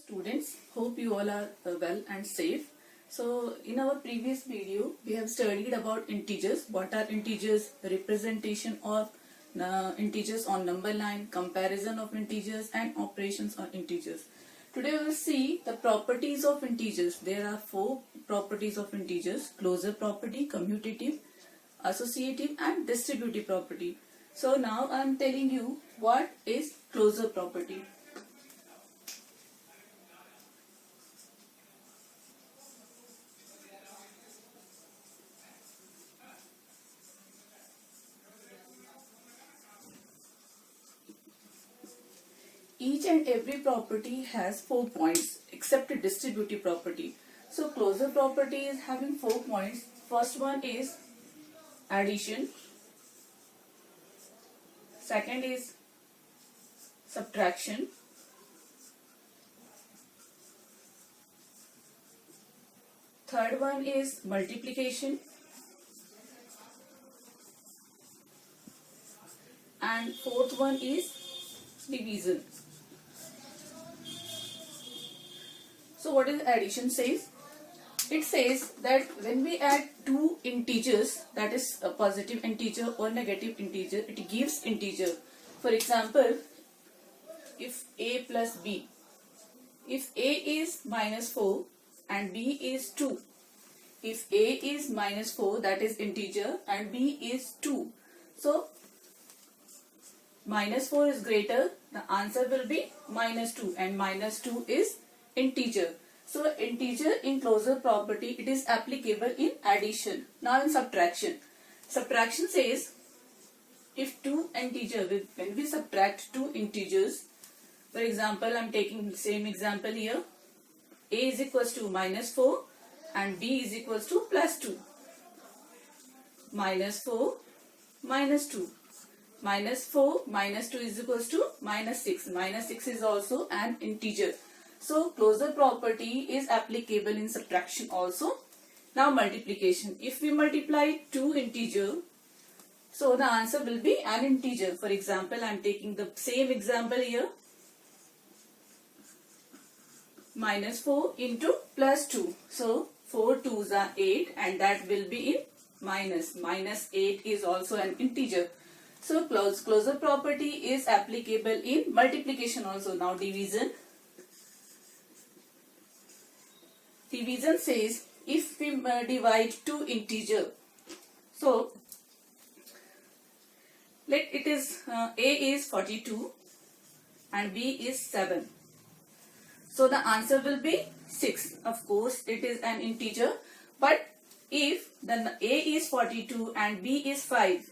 students, hope you all are well and safe. So in our previous video we have studied about integers, what are integers, representation of integers on number line, comparison of integers and operations on integers. Today we will see the properties of integers. There are 4 properties of integers: closure property, commutative, associative and distributive property. So now I am telling you what is closure property. Each and every property has 4 points except a distributive property. So closure property is having 4 points. First one is addition. Second is subtraction. Third one is multiplication. And fourth one is division. So what is addition says? It says that when we add two integers, that is a positive integer or negative integer, it gives integer. For example, if a plus b, if a is minus 4 and b is 2, if a is minus 4, that is integer, and b is 2, so minus 4 is greater, the answer will be minus 2, and minus 2 is integer. So integer in closure property, it is applicable in addition. Now in subtraction. Subtraction says if two integers, when we subtract two integers, for example, I am taking the same example here. A is equals to minus 4 and b is equals to plus 2. Minus 4 minus 2. Minus 4 minus 2 is equals to minus 6. Minus 6 is also an integer. So closure property is applicable in subtraction also. Now multiplication. If we multiply two integers, so the answer will be an integer. For example, I am taking the same example here. Minus 4 into plus 2. So 4 2s are 8 and that will be in minus. Minus 8 is also an integer. So closure property is applicable in multiplication also. Now division. Division says if we divide two integers, so let it is a is 42 and b is 7. So the answer will be 6. Of course it is an integer, but if then a is 42 and b is 5,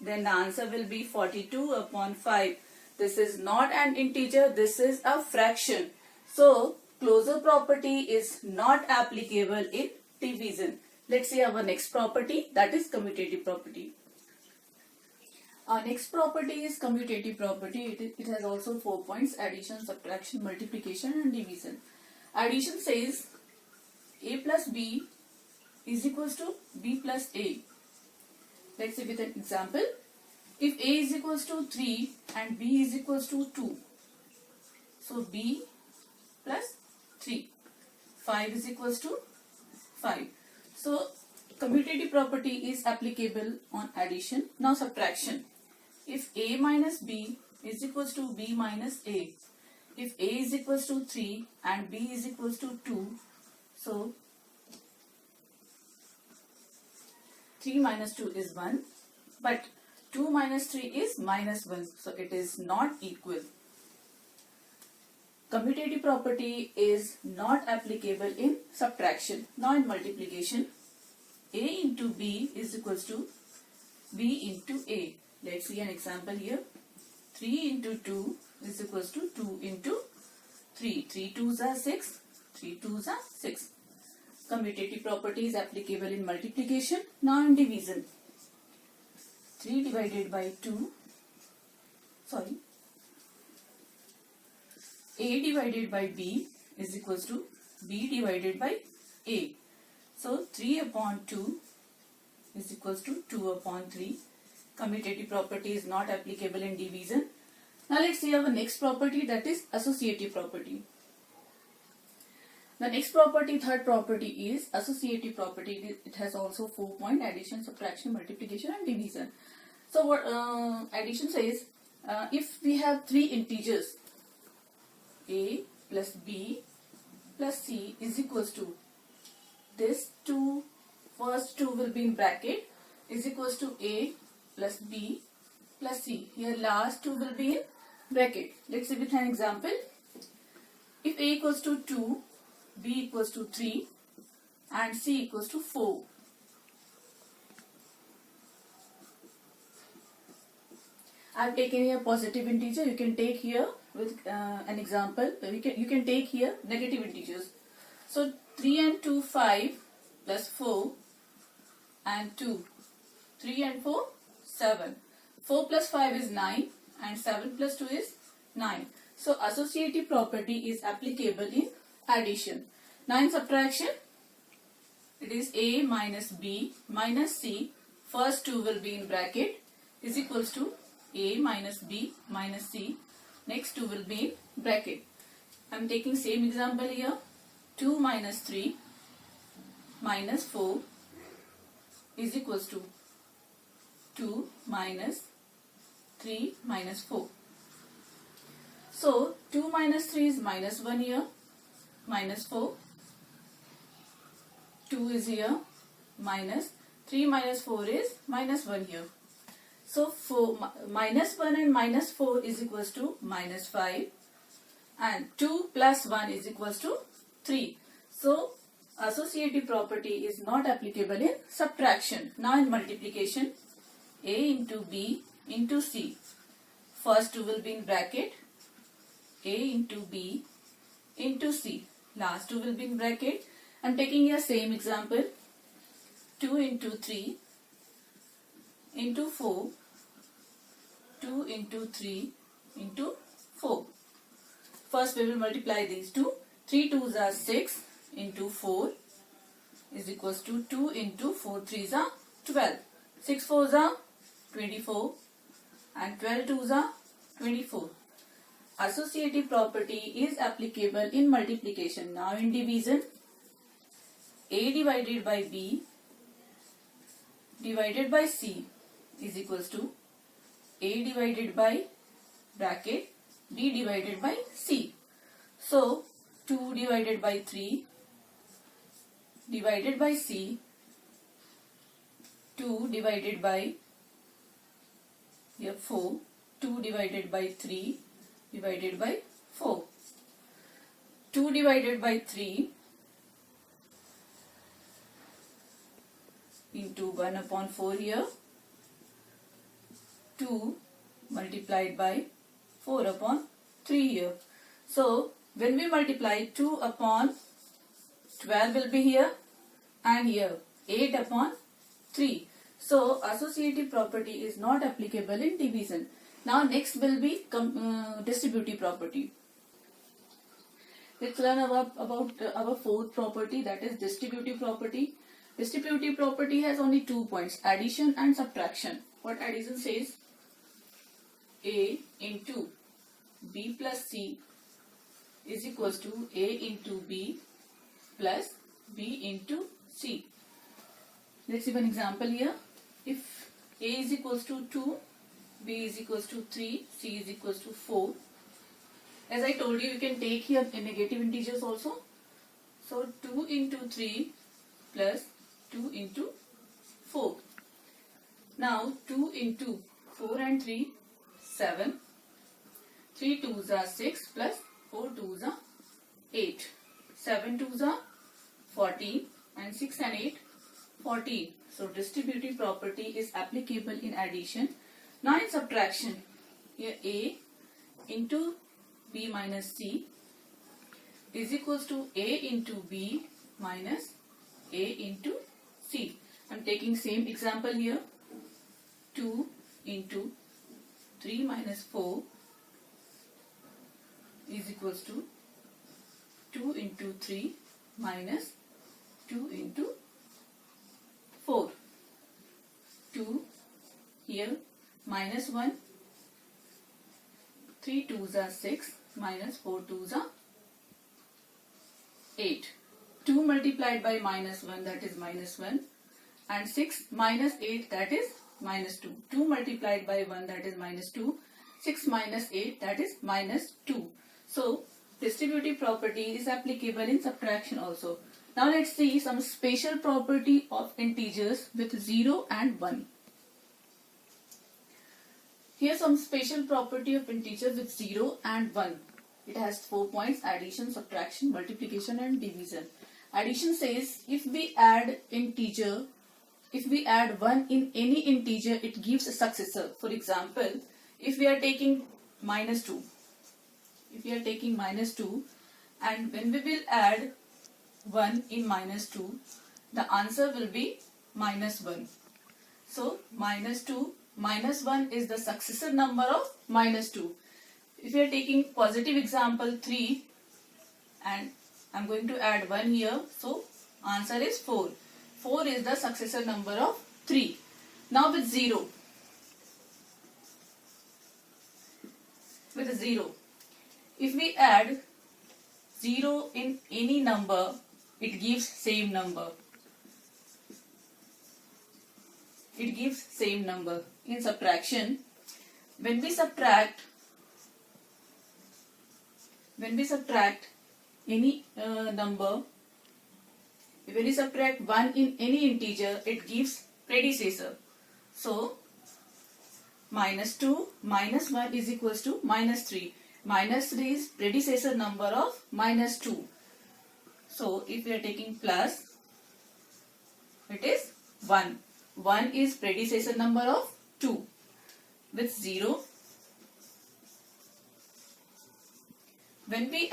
then the answer will be 42 upon 5. This is not an integer, this is a fraction. So closure property is not applicable in division. Let's see our next property, that is commutative property. Our next property is commutative property. It has also 4 points: addition, subtraction, multiplication and division. Addition says a plus b is equals to b plus a. Let's see with an example. If a is equals to 3 and b is equals to 2, so b plus 3. 5 is equals to 5. So commutative property is applicable on addition. Now subtraction. If a minus b is equals to b minus a, if a is equals to 3 and b is equals to 2, so 3 minus 2 is 1, but 2 minus 3 is minus 1, so it is not equal. Commutative property is not applicable in subtraction. Now in multiplication, a into b is equals to b into a. Let's see an example here. 3 into 2 is equals to 2 into 3. 3 2s are 6. 3 2s are 6. Commutative property is applicable in multiplication. Now in division. 3 divided by 2. Sorry. A divided by b is equals to b divided by a. So 3 upon 2 is equals to 2 upon 3. Commutative property is not applicable in division. Now let's see our next property, that is associative property. The next property, third property, is associative property. It has also 4-point: addition, subtraction, multiplication and division. So what addition says, if we have three integers, a plus b plus c is equals to, this two, first two will be in bracket, is equals to a plus b plus c. Here last two will be in bracket. Let's see with an example. If a equals to 2, b equals to 3 and c equals to 4. I have taken here positive integer. You can take here with an example. You can take here negative integers. So 3 and 2, 5 plus 4 and 2. 3 and 4, 7. 4 plus 5 is 9 and 7 plus 2 is 9. So associative property is applicable in addition. Now in subtraction, it is a minus b minus c. First two will be in bracket, is equals to a minus b minus c. Next two will be in bracket. I am taking same example here. 2 minus 3 minus 4 is equals to 2 minus 3 minus 4. So 2 minus 3 is minus 1 here, minus 4. 2 is here, minus 3 minus 4 is minus 1 here. So minus 1 and minus 4 is equals to minus 5, and 2 plus 1 is equals to 3. So associative property is not applicable in subtraction. Now in multiplication, a into b into c. First two will be in bracket, a into b into c. Last two will be in bracket. I am taking here same example. 2 into 3 into 4. 2 into 3 into 4. First we will multiply these two. 3 2s are 6 into 4 is equals to 2 into 4 3s are 12. 6 4s are 24 and 12 2s are 24. Associative property is applicable in multiplication. Now in division, a divided by b divided by c is equals to a divided by bracket b divided by c. So 2 divided by 3 divided by c, 2 divided by here 4, 2 divided by 3 divided by 4. 2 divided by 3 into 1 upon 4 here. 2 multiplied by 4 upon 3 here. So when we multiply, 2 upon 12 will be here and here 8 upon 3. So associative property is not applicable in division. Now next will be distributive property. Let's learn about our fourth property, that is distributive property. Distributive property has only 2 points, addition and subtraction. What addition says? A into b plus c is equals to a into b plus b into c. Let's see one example here. If a is equals to 2, b is equals to 3, c is equals to 4. As I told you, you can take here negative integers also. So 2 into 3 plus 2 into 4. Now 2 into 4 and 3, 7. 3 2s are 6 plus 4 2s are 8. 7 2s are 14 and 6 and 8, 14. So distributive property is applicable in addition. Now in subtraction, here a into b minus c is equals to a into b minus a into c. I am taking same example here. 2 into 3 minus 4 is equals to 2 into 3 minus 2 into 4. 2 here minus 1. 3 2s are 6 minus 4 2s are 8. 2 multiplied by minus 1, that is minus 1, and 6 minus 8, that is minus 2. 2 multiplied by 1, that is minus 2. 6 minus 8, that is minus 2. So distributive property is applicable in subtraction also. Now let's see some special property of integers with 0 and 1. Here some special property of integer with 0 and 1. It has 4 points: addition, subtraction, multiplication and division. Addition says if we add 1 in any integer, it gives a successor. For example, if we are taking minus 2, and when we will add 1 in minus 2, the answer will be minus 1. So minus 2 minus 1 is the successor number of minus 2. If we are taking positive example 3, and I'm going to add 1 here, so answer is 4. 4 is the successor number of 3. Now with 0. If we add 0 in any number, it gives same number. In subtraction, when we subtract any number, when we subtract 1 in any integer, it gives predecessor. So minus 2 minus 1 is equals to minus 3. Minus 3 is predecessor number of minus 2. So if we are taking plus, it is 1. 1 is predecessor number of 2. With 0, when we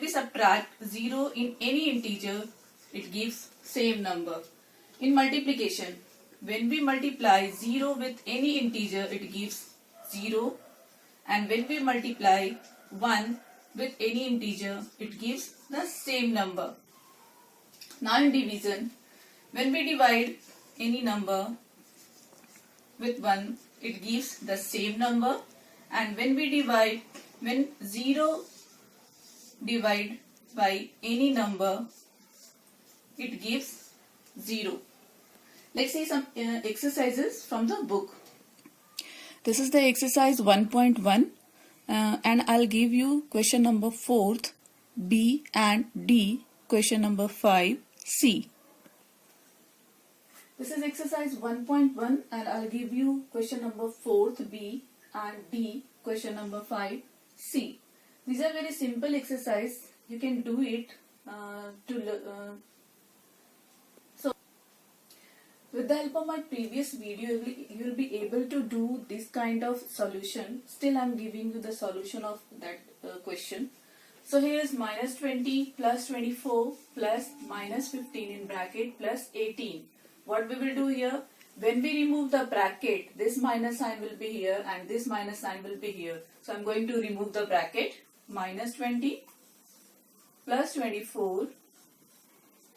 subtract 0 in any integer, it gives same number. In multiplication, when we multiply 0 with any integer, it gives 0. And when we multiply 1 with any integer, it gives the same number. Now in division, when we divide any number with 1, it gives the same number. And when 0 divide by any number, it gives 0. Let's see some exercises from the book. This is the exercise 1.1 and I'll give you question number 4th, B and D, question number 5, C. This is exercise 1.1 and I'll give you question number 4th, B and D, question number 5, C. These are very simple exercise. You can do it with the help of my previous video, you will be able to do this kind of solution. Still, I am giving you the solution of that question. So here is minus 20 plus 24 plus minus 15 in bracket plus 18. What we will do here? When we remove the bracket, this minus sign will be here and this minus sign will be here. So I am going to remove the bracket. Minus 20 plus 24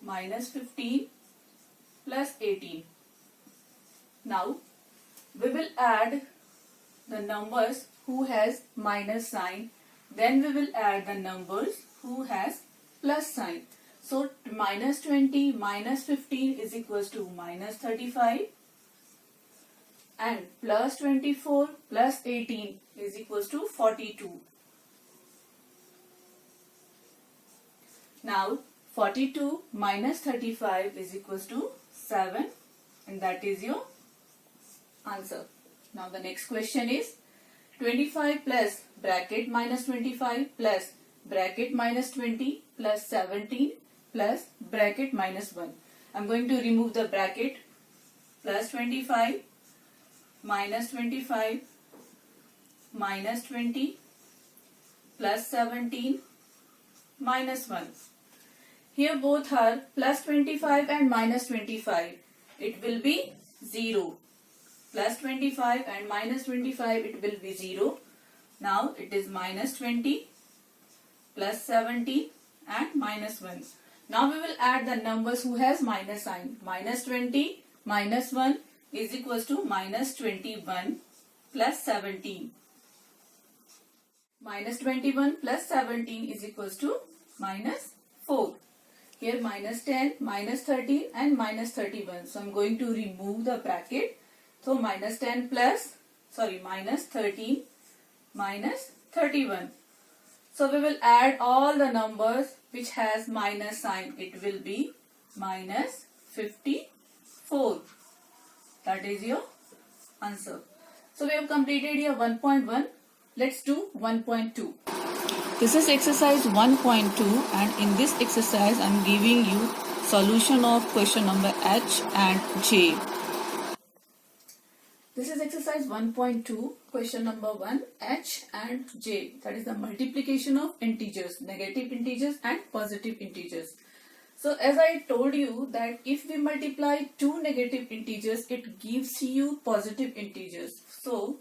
minus 15 plus 18. Now we will add the numbers who has minus sign, then we will add the numbers who has plus sign. So minus 20 minus 15 is equals to minus 35 and plus 24 plus 18 is equals to 42. Now 42 minus 35 is equals to 7 and that is your answer. Now the next question is 25 plus bracket minus 25 plus bracket minus 20 plus 17 plus bracket minus 1. I am going to remove the bracket. Plus 25 minus 25 minus 20 plus 17 minus 1. Here both are plus 25 and minus 25. It will be 0. Plus 25 and minus 25, it will be 0. Now it is minus 20 plus 17 and minus 1. Now we will add the numbers who has minus sign. Minus 20 minus 1 is equals to minus 21 plus 17. Minus 21 plus 17 is equals to minus 4. Here minus 10, minus 13 and minus 31. So I'm going to remove the bracket. So minus 10 plus, minus 13 minus 31. So we will add all the numbers which has minus sign. It will be minus 54. That is your answer. So we have completed here 1.1. Let's do 1.2. This is exercise 1.2 and in this exercise I am giving you solution of question number H and J. This is exercise 1.2, question number 1, H and J. That is the multiplication of integers, negative integers and positive integers. So as I told you that if we multiply two negative integers, it gives you positive integers. So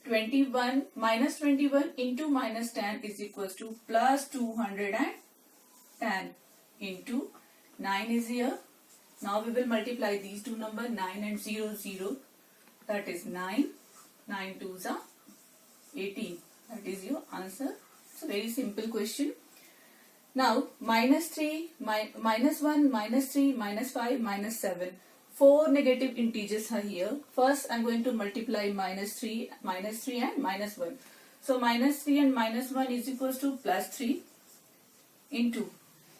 21 minus 21 into minus 10 is equals to plus 210 into 9 is here. Now we will multiply these two numbers 9 and 0, 0. That is 9. 9 2s are 18. That is your answer. It's a very simple question. Now minus 3, minus 1, minus 3, minus 5, minus 7. 4 negative integers are here. First I am going to multiply minus 3 and minus 1. So minus 3 and minus 1 is equals to plus 3 into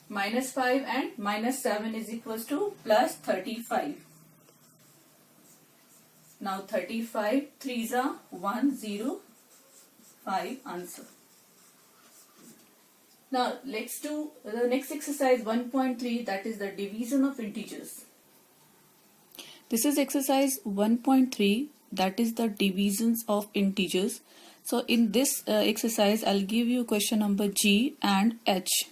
minus 5 and minus 7 is equals to plus 35. Now 35, 3s are 105 answer. Now let's do the next exercise 1.3, that is the division of integers. This is exercise 1.3, that is the divisions of integers. So in this exercise I'll give you question number G and H.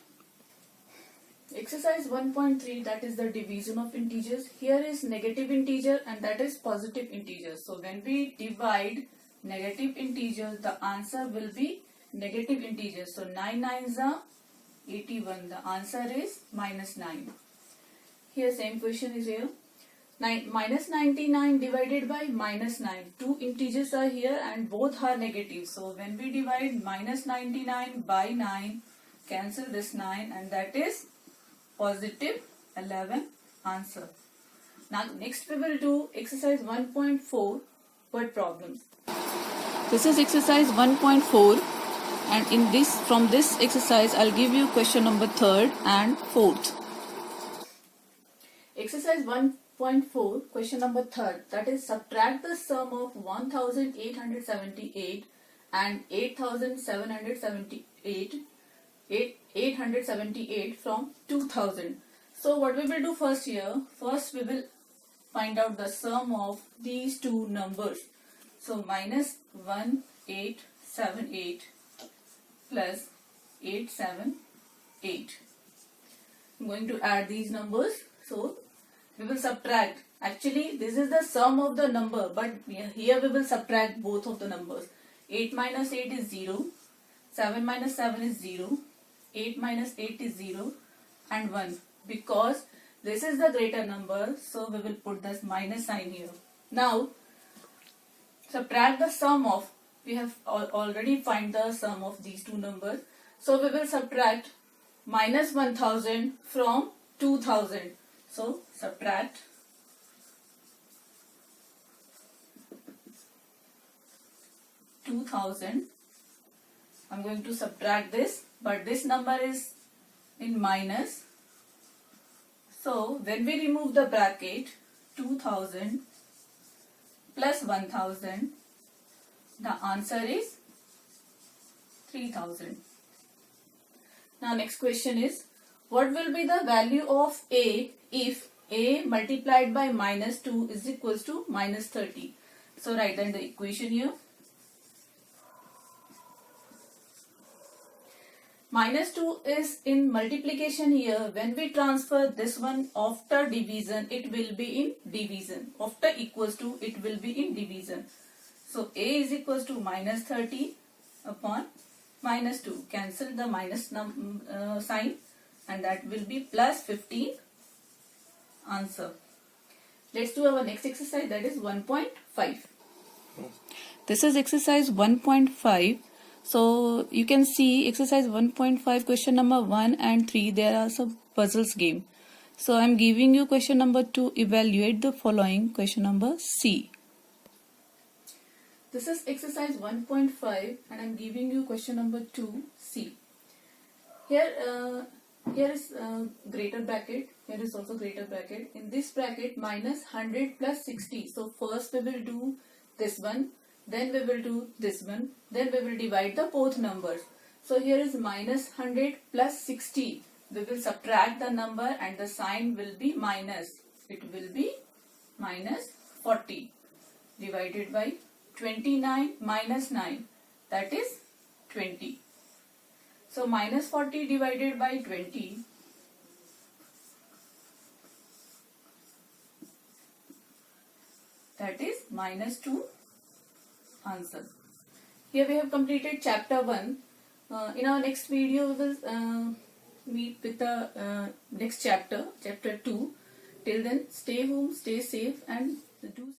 Exercise 1.3, that is the division of integers. Here is negative integer and that is positive integer. So when we divide negative integers, the answer will be negative integer. So 9 9s are 81. The answer is minus 9. Here same question is here. Minus 99 divided by minus 9. Two integers are here and both are negative. So when we divide minus 99 by 9, cancel this 9 and that is positive 11 answer. Now next we will do exercise 1.4, word problems. This is exercise 1.4 and from this exercise I'll give you question number 3rd and 4th. Exercise 1.4, question number 3rd, that is subtract the sum of 1878 and 878 from 2000. So what we will do first here, first we will find out the sum of these two numbers. So minus 1878 plus 878. I'm going to add these numbers. So we will subtract. Actually this is the sum of the number, but here we will subtract both of the numbers. 8 minus 8 is 0. 7 minus 7 is 0. 8 minus 8 is 0 and 1. Because this is the greater number, so we will put this minus sign here. Now subtract the sum of, we have already find the sum of these two numbers. So we will subtract minus 1000 from 2000. So subtract $2,000. I'm going to subtract this, but this number is in minus. So when we remove the bracket, 2000 plus 1000, the answer is 3000. Now next question is, what will be the value of A if A multiplied by minus 2 is equals to minus 30? So write down the equation here. Minus 2 is in multiplication here. When we transfer this one after division, it will be in division. After equals to, it will be in division. So A is equals to minus 30 upon minus 2. Cancel the minus sign and that will be plus 15 answer. Let's do our next exercise, that is 1.5. This is exercise 1.5. So you can see exercise 1.5 question number 1 and 3, there are some puzzles game. So I am giving you question number 2, evaluate the following. Question number C. This is exercise 1.5 and I am giving you question number 2, C. Here is greater bracket, here is also greater bracket. In this bracket, minus 100 plus 60. So first we will do this one, then we will do this one, then we will divide the both numbers. So here is minus 100 plus 60. We will subtract the number and the sign will be minus. It will be minus 40 divided by 29 minus 9, that is 20. So minus 40 divided by 20, that is minus 2 answer. Here we have completed chapter 1. In our next video we will meet with the next chapter, chapter 2. Till then, stay home, stay safe and do